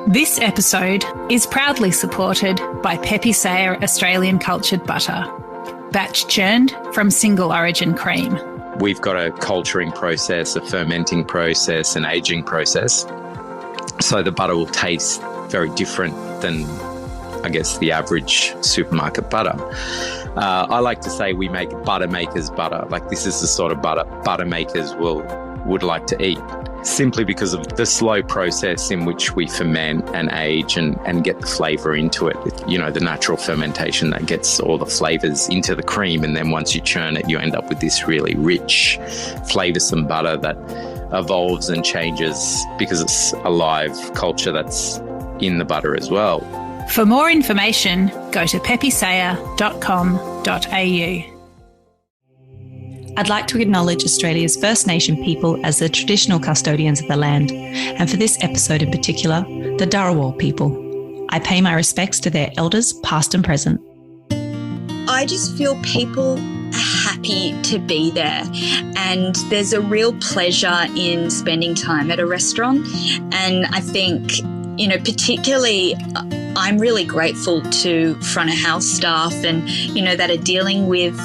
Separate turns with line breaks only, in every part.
This episode is proudly supported by Pepe Sayer Australian Cultured Butter, batch churned from single origin cream.
We've got a culturing process, a fermenting process, an aging process. So the butter will taste very different than, I guess, the average supermarket butter. I like to say we make butter makers butter. Like, this is the sort of butter makers would like to eat, simply because of the slow process in which we ferment and age and get the flavour into it. You know, the natural fermentation that gets all the flavours into the cream, and then once you churn it, you end up with this really rich, flavoursome butter that evolves and changes because it's a live culture that's in the butter as well.
For more information, go to pepesayer.com.au.
I'd like to acknowledge Australia's First Nation people as the traditional custodians of the land, and for this episode in particular, the Dharawal people. I pay my respects to their elders, past and present.
I just feel people are happy to be there, and there's a real pleasure in spending time at a restaurant. And I think, you know, particularly I'm really grateful to front of house staff and, you know, that are dealing with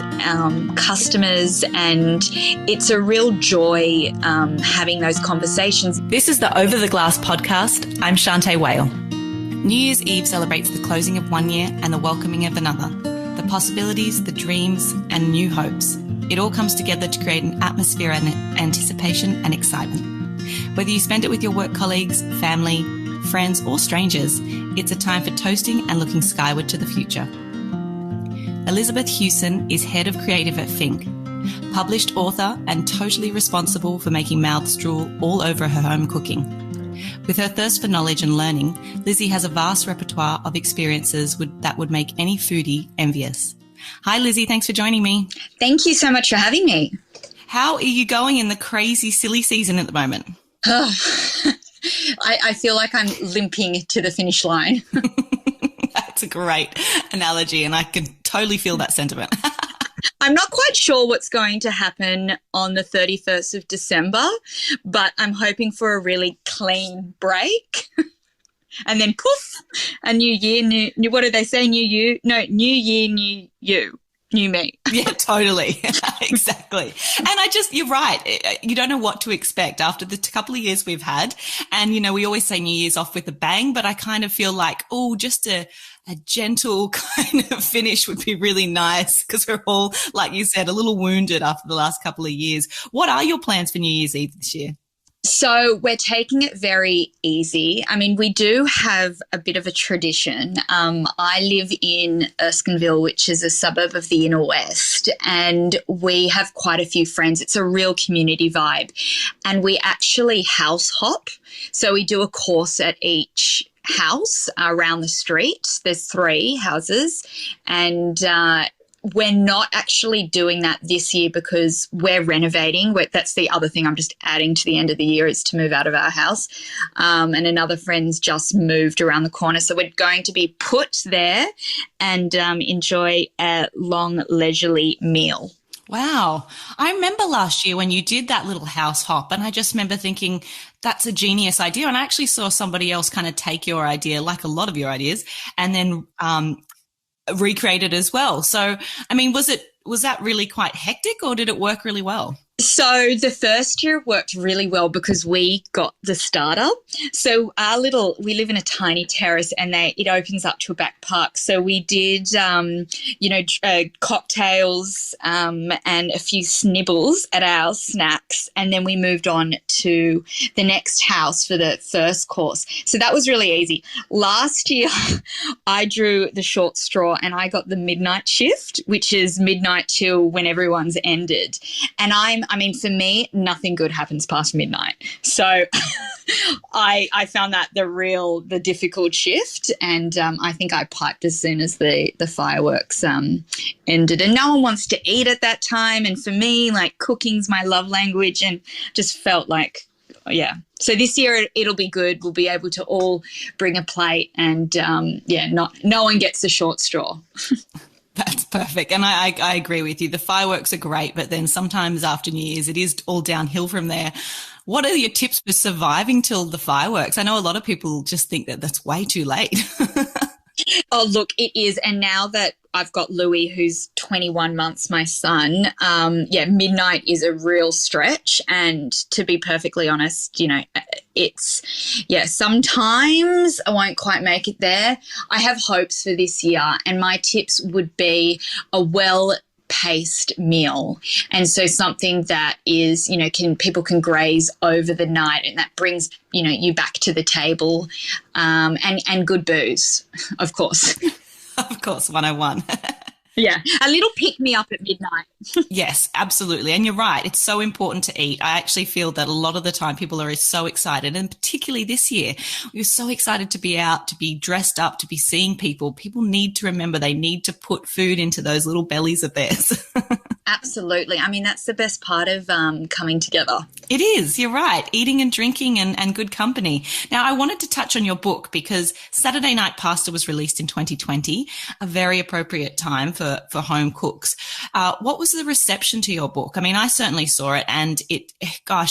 customers, and it's a real joy having those conversations.
This is the Over the Glass podcast. I'm Shanteh, Wale.
New Year's Eve celebrates the closing of one year and the welcoming of another. The possibilities, the dreams, and new hopes. It all comes together to create an atmosphere of anticipation and excitement. Whether you spend it with your work colleagues, family, friends, or strangers, it's a time for toasting and looking skyward to the future. Elizabeth Hewson is head of creative at Fink, published author and totally responsible for making mouths drool all over her home cooking. With her thirst for knowledge and learning, Lizzie has a vast repertoire of experiences that would make any foodie envious. Hi, Lizzie. Thanks for joining me.
Thank you so much for having me.
How are you going in the crazy, silly season at the moment?
I feel like I'm limping to the finish line.
That's a great analogy, and I can totally feel that sentiment.
I'm not quite sure what's going to happen on the 31st of December, but I'm hoping for a really clean break. And then poof, a new year, new what do they say? New you? No, new year, new you. New me.
Yeah, totally. Exactly. And you're right. You don't know what to expect after the couple of years we've had. And, you know, we always say New Year's off with a bang, but I kind of feel like, just a gentle kind of finish would be really nice, because we're all, like you said, a little wounded after the last couple of years. What are your plans for New Year's Eve this year?
So we're taking it very easy. I mean, we do have a bit of a tradition. I live in Erskineville, which is a suburb of the inner west, and we have quite a few friends. It's a real community vibe, and we actually house hop. So we do a course at each house around the street. There's 3 houses, and we're not actually doing that this year because we're renovating. That's the other thing I'm just adding to the end of the year, is to move out of our house. And another friend's just moved around the corner. So we're going to be put there and enjoy a long, leisurely meal.
Wow. I remember last year when you did that little house hop, and I just remember thinking that's a genius idea. And I actually saw somebody else kind of take your idea, like a lot of your ideas, and then recreate it as well. So, I mean, was that really quite hectic, or did it work really well?
So the first year worked really well because we got the starter. So we live in a tiny terrace, and it opens up to a back park. So we did, cocktails and a few snibbles at our snacks, and then we moved on to the next house for the first course. So that was really easy. Last year, I drew the short straw, and I got the midnight shift, which is midnight till when everyone's ended. And for me, nothing good happens past midnight. So I found that the difficult shift, and I think I piped as soon as the fireworks ended. And no one wants to eat at that time. And for me, like, cooking's my love language, and just felt like, yeah. So this year it'll be good. We'll be able to all bring a plate, and no one gets the short straw.
That's perfect. And I agree with you. The fireworks are great, but then sometimes after New Year's, it is all downhill from there. What are your tips for surviving till the fireworks? I know a lot of people just think that that's way too late.
Oh, look, it is. And now that I've got Louis, who's 21 months, my son, midnight is a real stretch. And to be perfectly honest, sometimes I won't quite make it there. I have hopes for this year, and my tips would be a well-paced meal. And so something that is, people can graze over the night, and that brings, you back to the table, and good booze, of course.
Of course, 101.
Yeah, a little pick-me-up at midnight.
Yes, absolutely. And you're right. It's so important to eat. I actually feel that a lot of the time people are so excited, and particularly this year, we were so excited to be out, to be dressed up, to be seeing people. People need to remember they need to put food into those little bellies of theirs.
Absolutely. I mean, that's the best part of coming together.
It is. You're right. Eating and drinking and good company. Now, I wanted to touch on your book because Saturday Night Pasta was released in 2020, a very appropriate time for home cooks. What was the reception to your book? I mean, I certainly saw it, and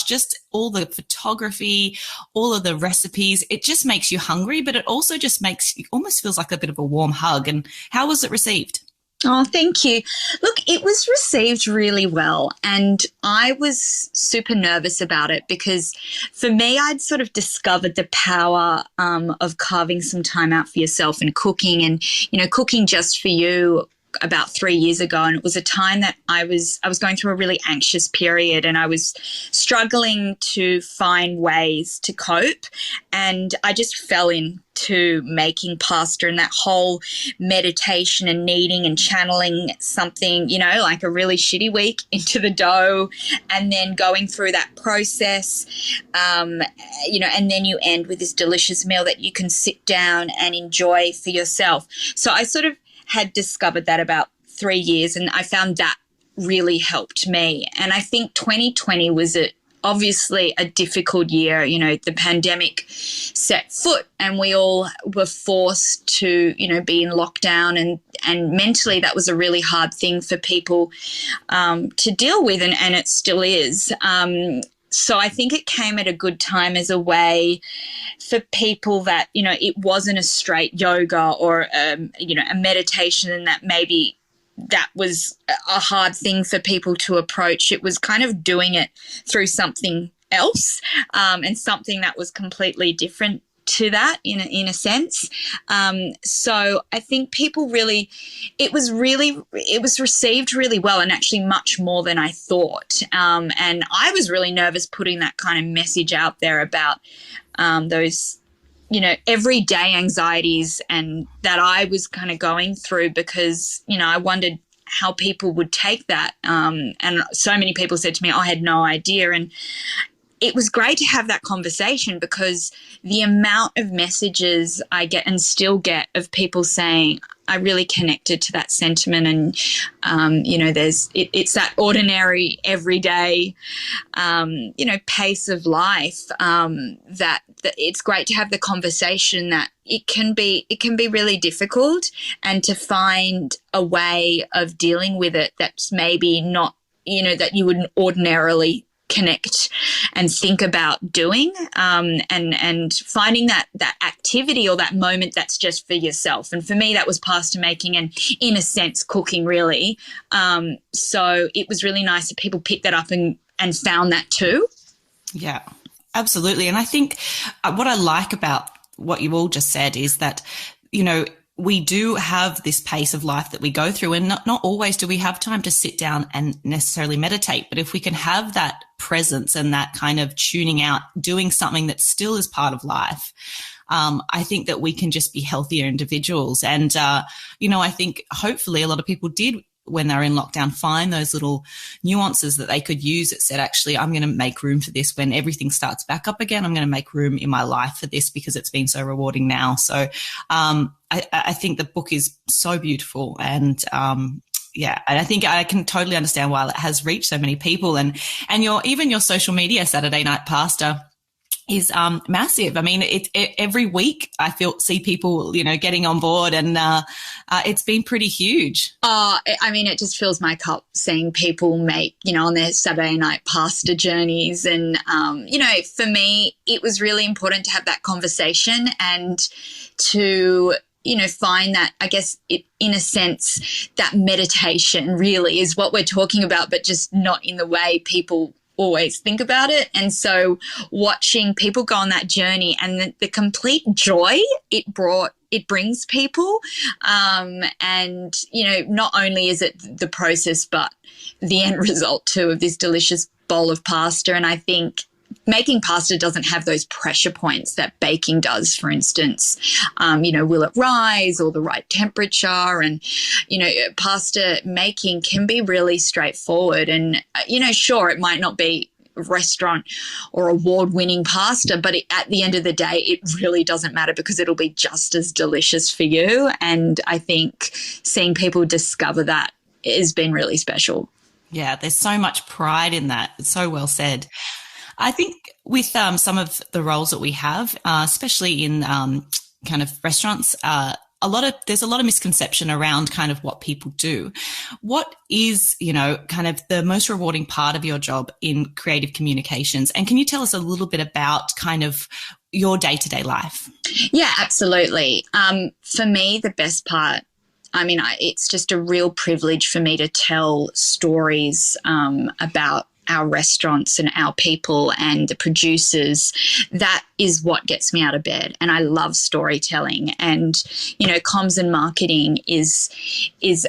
just all the photography, all of the recipes, it just makes you hungry, but it also just almost feels like a bit of a warm hug. And how was it received?
Oh, thank you. Look, it was received really well, and I was super nervous about it because for me, I'd sort of discovered the power of carving some time out for yourself and cooking, and, cooking just for you about 3 years ago. And it was a time that I was going through a really anxious period, and I was struggling to find ways to cope, and I just fell into making pasta and that whole meditation and kneading and channeling something, like a really shitty week into the dough, and then going through that process, and then you end with this delicious meal that you can sit down and enjoy for yourself. So I sort of had discovered that about 3 years, and I found that really helped me. And I think 2020 was obviously a difficult year. The pandemic set foot, and we all were forced to, be in lockdown, and mentally that was a really hard thing for people to deal with, and it still is. So I think it came at a good time as a way for people that, it wasn't a straight yoga or, a meditation, and that maybe that was a hard thing for people to approach. It was kind of doing it through something else, and something that was completely different to that in a sense. So I think people it was received really well, and actually much more than I thought. And I was really nervous putting that kind of message out there about those, everyday anxieties and that I was kind of going through, because, I wondered how people would take that. And so many people said to me, I had no idea. And it was great to have that conversation, because the amount of messages I get and still get of people saying, I really connected to that sentiment, and, it's that ordinary, everyday, pace of life, that it's great to have the conversation, that it can be really difficult, and to find a way of dealing with it that's maybe not, that you wouldn't ordinarily connect and think about doing, and finding that activity or that moment that's just for yourself. And for me, that was pasta making and, in a sense, cooking, really. So it was really nice that people picked that up and found that too. Yeah,
absolutely. And I think what I like about what you all just said is that, we do have this pace of life that we go through, and not always do we have time to sit down and necessarily meditate. But if we can have that presence and that kind of tuning out, doing something that still is part of life, I think that we can just be healthier individuals. And, I think hopefully a lot of people did, when they're in lockdown, find those little nuances that they could use that said, actually, I'm going to make room for this when everything starts back up again. I'm going to make room in my life for this because it's been so rewarding now. So I think the book is so beautiful, and and I think I can totally understand why it has reached so many people, and your social media, Saturday Night Pasta, massive. I mean, every week I see people, getting on board, and it's been pretty huge.
I mean, it just fills my cup seeing people make, on their Saturday night pasta journeys. And, for me, it was really important to have that conversation and to, find that, I guess, in a sense, that meditation really is what we're talking about, but just not in the way people always think about it. And so watching people go on that journey and the complete joy it brings people, and not only is it the process but the end result too of this delicious bowl of pasta. And I think making pasta doesn't have those pressure points that baking does, for instance. Will it rise or the right temperature? And, pasta making can be really straightforward. And, sure, it might not be restaurant or award-winning pasta, but at the end of the day, it really doesn't matter because it'll be just as delicious for you. And I think seeing people discover that has been really special.
Yeah, there's so much pride in that. It's so well said. I think with some of the roles that we have, especially in kind of restaurants, there's a lot of misconception around kind of what people do. What is, kind of the most rewarding part of your job in creative communications? And can you tell us a little bit about kind of your day-to-day life?
Yeah, absolutely. For me, the best part, it's just a real privilege for me to tell stories about our restaurants and our people and the producers. That is what gets me out of bed. And I love storytelling. And, comms and marketing is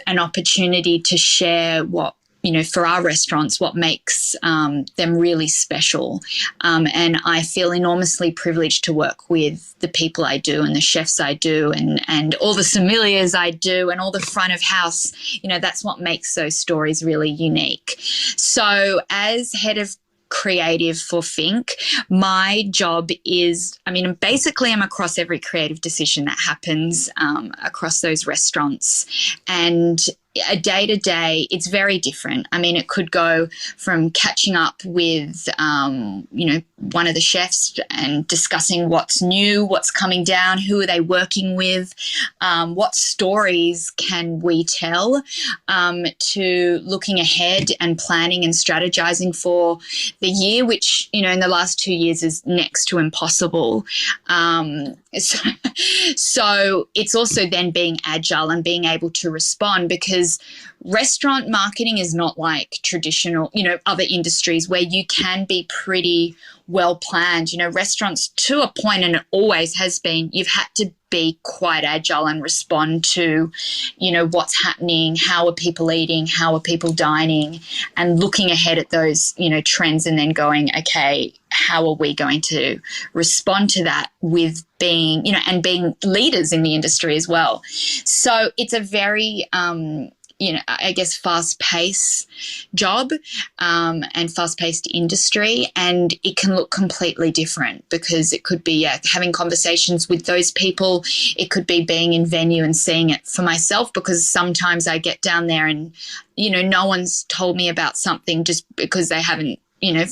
an opportunity to share what, for our restaurants, what makes them really special. And I feel enormously privileged to work with the people I do and the chefs I do and all the sommeliers I do and all the front of house. That's what makes those stories really unique. So as head of creative for Fink, my job is, basically I'm across every creative decision that happens across those restaurants. And a day-to-day, it's very different. It could go from catching up with, one of the chefs and discussing what's new, what's coming down, who are they working with, what stories can we tell, to looking ahead and planning and strategizing for the year, which, in the last 2 years is next to impossible. So it's also then being agile and being able to respond, because restaurant marketing is not like traditional, other industries where you can be pretty well planned. Restaurants to a point, and it always has been, you've had to be quite agile and respond to, what's happening, how are people eating, how are people dining, and looking ahead at those, trends and then going, okay, how are we going to respond to that with being, and being leaders in the industry as well. So it's a very, I guess fast-paced job and fast-paced industry, and it can look completely different because it could be having conversations with those people. It could be being in venue and seeing it for myself, because sometimes I get down there and, no one's told me about something just because they haven't,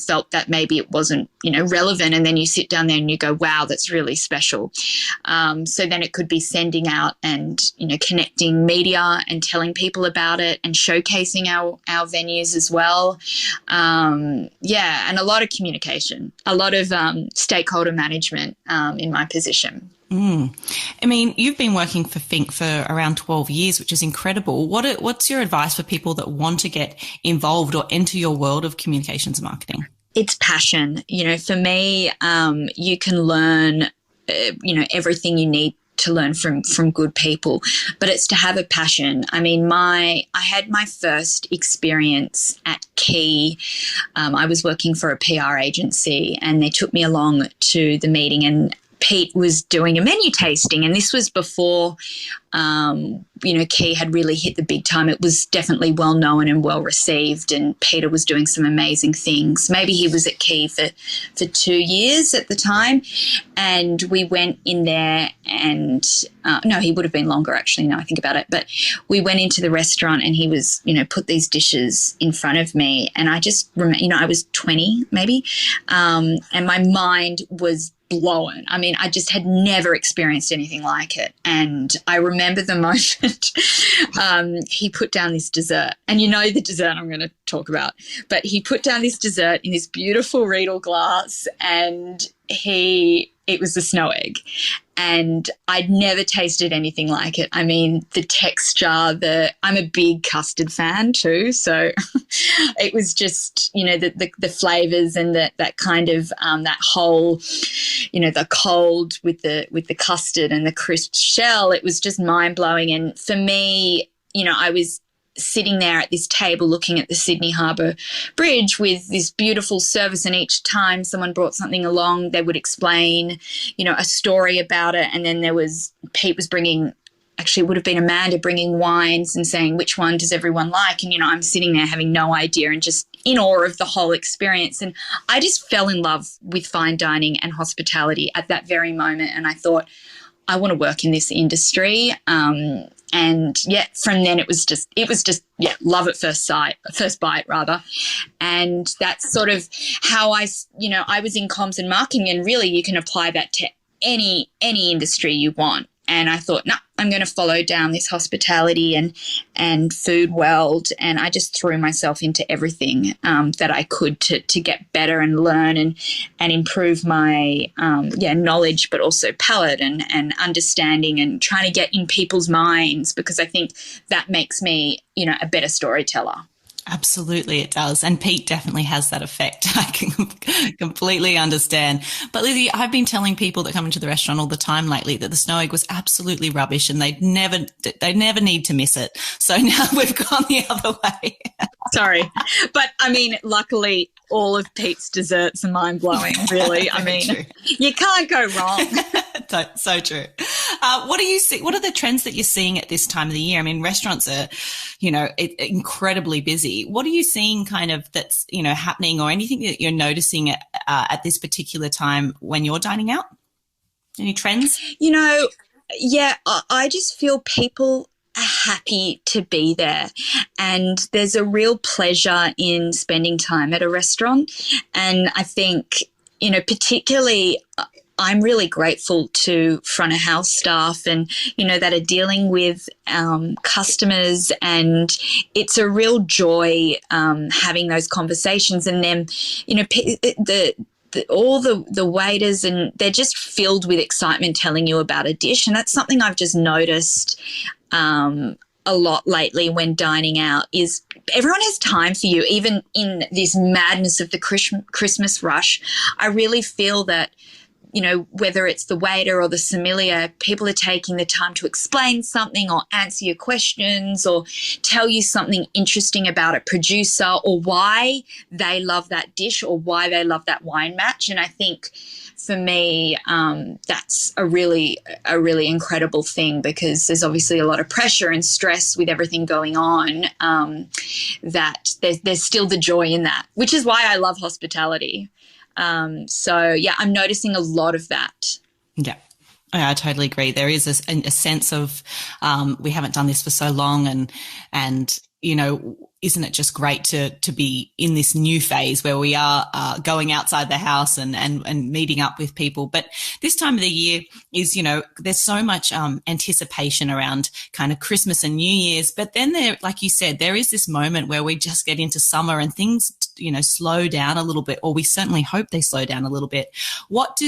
felt that maybe it wasn't, relevant. And then you sit down there and you go, wow, that's really special. So then it could be sending out and, connecting media and telling people about it and showcasing our venues as well. And a lot of communication, a lot of stakeholder management in my position.
You've been working for Fink for around 12 years, which is incredible. What's your advice for people that want to get involved or enter your world of communications and marketing?
It's passion. For me, you can learn, everything you need to learn from good people, but it's to have a passion. I had my first experience at Key. I was working for a PR agency, and they took me along to the meeting, and Pete was doing a menu tasting, and this was before, Key had really hit the big time. It was definitely well known and well received, and Peter was doing some amazing things. Maybe he was at Key for 2 years at the time, and we went in there and no, he would have been longer actually now I think about it, but we went into the restaurant and he was, put these dishes in front of me, and I just remember, I was 20 maybe, and my mind was blown. I mean, I just had never experienced anything like it. And I remember the moment he put down this dessert, and the dessert I'm going to talk about, but he put down this dessert in this beautiful Riedel glass, and it was the snow egg. And I'd never tasted anything like it. I mean, the texture, I'm a big custard fan too. So it was just, the flavours and that kind of, that whole, the cold with the custard and the crisp shell, it was just mind blowing. And for me, I was sitting there at this table looking at the Sydney Harbour Bridge with this beautiful service, and each time someone brought something along, they would explain, a story about it. And then Pete was bringing, actually it would have been Amanda bringing wines and saying, which one does everyone like? And, I'm sitting there having no idea and just in awe of the whole experience. And I just fell in love with fine dining and hospitality at that very moment. And I thought, I want to work in this industry. And from then it was just love at first bite rather. And that's sort of how I was in comms and marketing, and really you can apply that to any industry you want. And I thought, no, I'm going to follow down this hospitality and food world. And I just threw myself into everything that I could to get better and learn and improve my knowledge, but also palate and understanding, and trying to get in people's minds, because I think that makes me, a better storyteller.
Absolutely, it does. And Pete definitely has that effect. I can completely understand. But Lizzie, I've been telling people that come into the restaurant all the time lately that the snow egg was absolutely rubbish, and they never need to miss it. So now we've gone the other way.
Sorry. But I mean, luckily all of Pete's desserts are mind blowing, really. I mean, true. You can't go wrong.
So true. What do you see? What are the trends that you're seeing at this time of the year? I mean, restaurants are, incredibly busy. What are you seeing kind of that's, happening, or anything that you're noticing at this particular time when you're dining out? Any trends?
I just feel people are happy to be there, and there's a real pleasure in spending time at a restaurant. And I think, particularly I'm really grateful to front of house staff and, that are dealing with customers, and it's a real joy having those conversations. And then, all the waiters, and they're just filled with excitement telling you about a dish. And that's something I've just noticed a lot lately when dining out, is everyone has time for you, even in this madness of the Christmas rush. I really feel that, whether it's the waiter or the sommelier, people are taking the time to explain something or answer your questions or tell you something interesting about a producer or why they love that dish or why they love that wine match. And I think for me, that's a really incredible thing, because there's obviously a lot of pressure and stress with everything going on, that there's still the joy in that, which is why I love hospitality. I'm noticing a lot of that.
Yeah, I totally agree. There is a sense of we haven't done this for so long, and isn't it just great to be in this new phase where we are going outside the house and meeting up with people. But this time of the year is, there's so much anticipation around kind of Christmas and New Year's. But then there, like you said, there is this moment where we just get into summer and things, slow down a little bit, or we certainly hope they slow down a little bit. What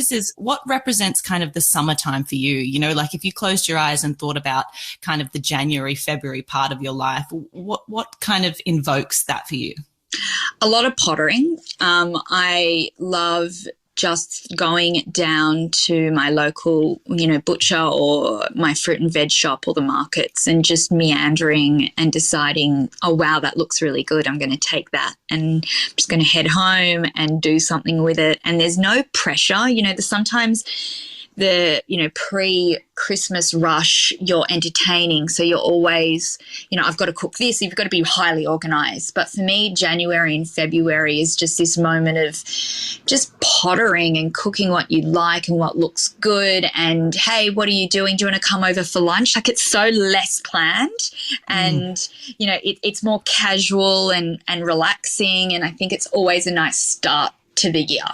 represents kind of the summertime for you? Like if you closed your eyes and thought about kind of the January, February part of your life, what kind of invokes that for you?
A lot of pottering. I love just going down to my local, butcher or my fruit and veg shop or the markets and just meandering and deciding, oh, wow, that looks really good. I'm going to take that and I'm just going to head home and do something with it. And there's no pressure. Sometimes pre-Christmas rush, you're entertaining. So you're always, I've got to cook this. You've got to be highly organised. But for me, January and February is just this moment of just pottering and cooking what you like and what looks good. And, hey, what are you doing? Do you want to come over for lunch? Like, it's so less planned and, it's more casual and relaxing. And I think it's always a nice start to the year.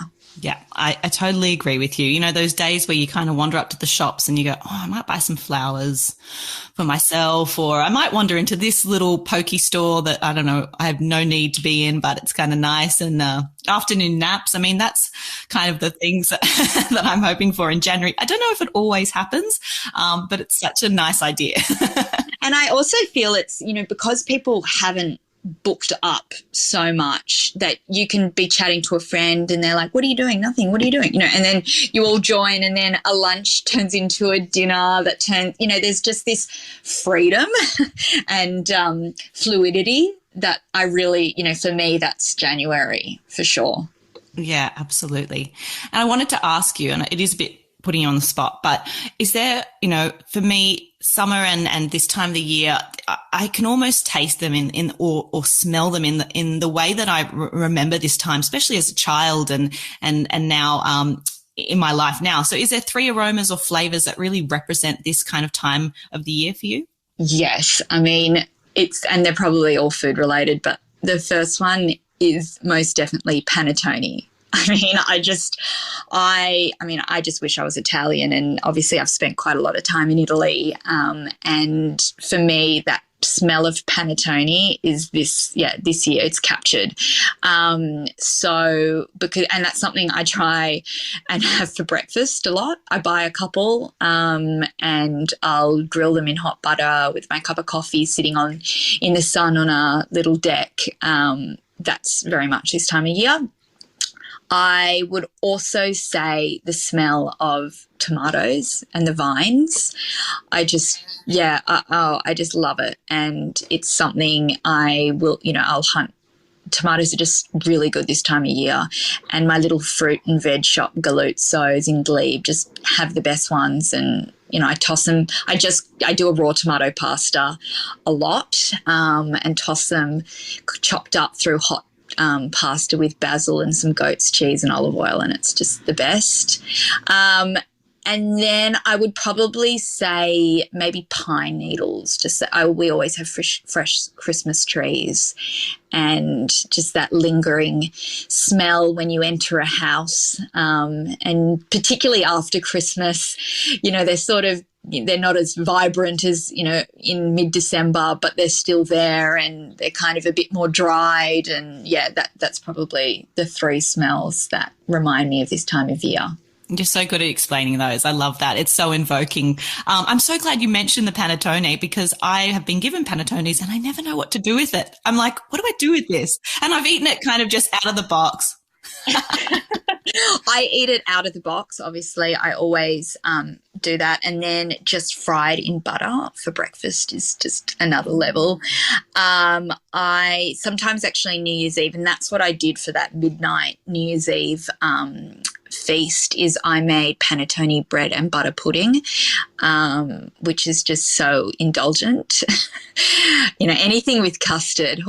Yeah, I totally agree with you. Those days where you kind of wander up to the shops and you go, I might buy some flowers for myself, or I might wander into this little pokey store that, I don't know, I have no need to be in, but it's kind of nice. And afternoon naps, I mean, that's kind of the things that I'm hoping for in January. I don't know if it always happens, but it's such a nice idea.
And I also feel it's, because people haven't booked up so much that you can be chatting to a friend and they're like, what are you doing? Nothing. What are you doing? And then you all join and then a lunch turns into a dinner that turns, there's just this freedom and fluidity that I really, for me, that's January for sure.
Yeah, absolutely. And I wanted to ask you, and it is a bit putting you on the spot, but is there, for me, summer and this time of the year, I can almost taste them in or smell them in the way that I remember this time, especially as a child and now in my life now. So is there 3 aromas or flavors that really represent this kind of time of the year for you?
Yes. I mean, and they're probably all food related, but the first one is most definitely panettone. I just wish I was Italian, and obviously I've spent quite a lot of time in Italy. And for me, that smell of panettone is this year it's captured. And that's something I try and have for breakfast a lot. I buy a couple, and I'll grill them in hot butter with my cup of coffee sitting in the sun on a little deck. That's very much this time of year. I would also say the smell of tomatoes and the vines. I just love it. And it's something I'll hunt. Tomatoes are just really good this time of year. And my little fruit and veg shop, Galuzzo's in Glebe, just have the best ones. And, I toss them. I do a raw tomato pasta a lot, and toss them chopped up through hot pasta with basil and some goat's cheese and olive oil, and it's just the best. And then I would probably say maybe pine needles. We always have fresh Christmas trees, and just that lingering smell when you enter a house, and particularly after Christmas, they're not as vibrant as, in mid-December, but they're still there and they're kind of a bit more dried. And, that's probably the 3 smells that remind me of this time of year.
You're so good at explaining those. I love that. It's so invoking. I'm so glad you mentioned the panettone, because I have been given panettones and I never know what to do with it. I'm like, what do I do with this? And I've eaten it kind of just out of the box.
I eat it out of the box, obviously. I always do that. And then just fried in butter for breakfast is just another level. I sometimes actually New Year's Eve, and that's what I did for that midnight New Year's Eve feast, is I made panettone bread and butter pudding, which is just so indulgent. Anything with custard.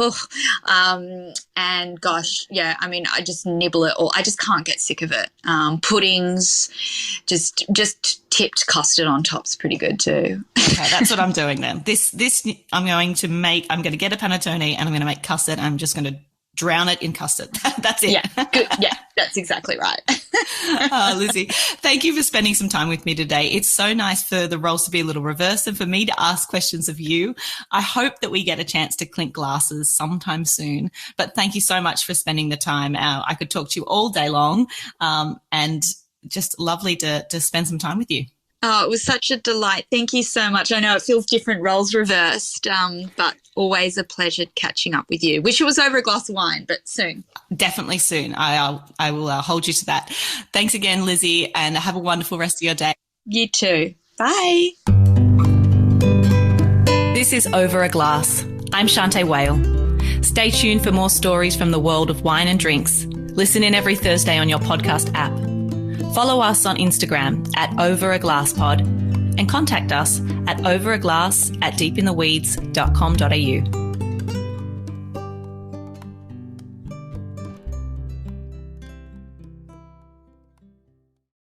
And gosh, I just nibble it all. I just can't get sick of it. Puddings, just tipped custard on top's pretty good too.
Okay, that's what I'm doing then. This I'm going to get a panettone and I'm going to make custard. I'm just going to drown it in custard. That's it.
Yeah, good. Yeah, that's exactly right.
Lizzie, thank you for spending some time with me today. It's so nice for the roles to be a little reversed and for me to ask questions of you. I hope that we get a chance to clink glasses sometime soon, but thank you so much for spending the time. I could talk to you all day long, and just lovely to spend some time with you.
Oh, it was such a delight. Thank you so much. I know it feels different, roles reversed, but always a pleasure catching up with you. Wish it was over a glass of wine, but soon. Definitely soon. I will hold you to that. Thanks again, Lizzie, and have a wonderful rest of your day. You too. Bye.
This is Over a Glass. I'm Shanteh Wale. Stay tuned for more stories from the world of wine and drinks. Listen in every Thursday on your podcast app. Follow us on Instagram at overaglasspod and contact us at overaglass@deepintheweeds.com.au.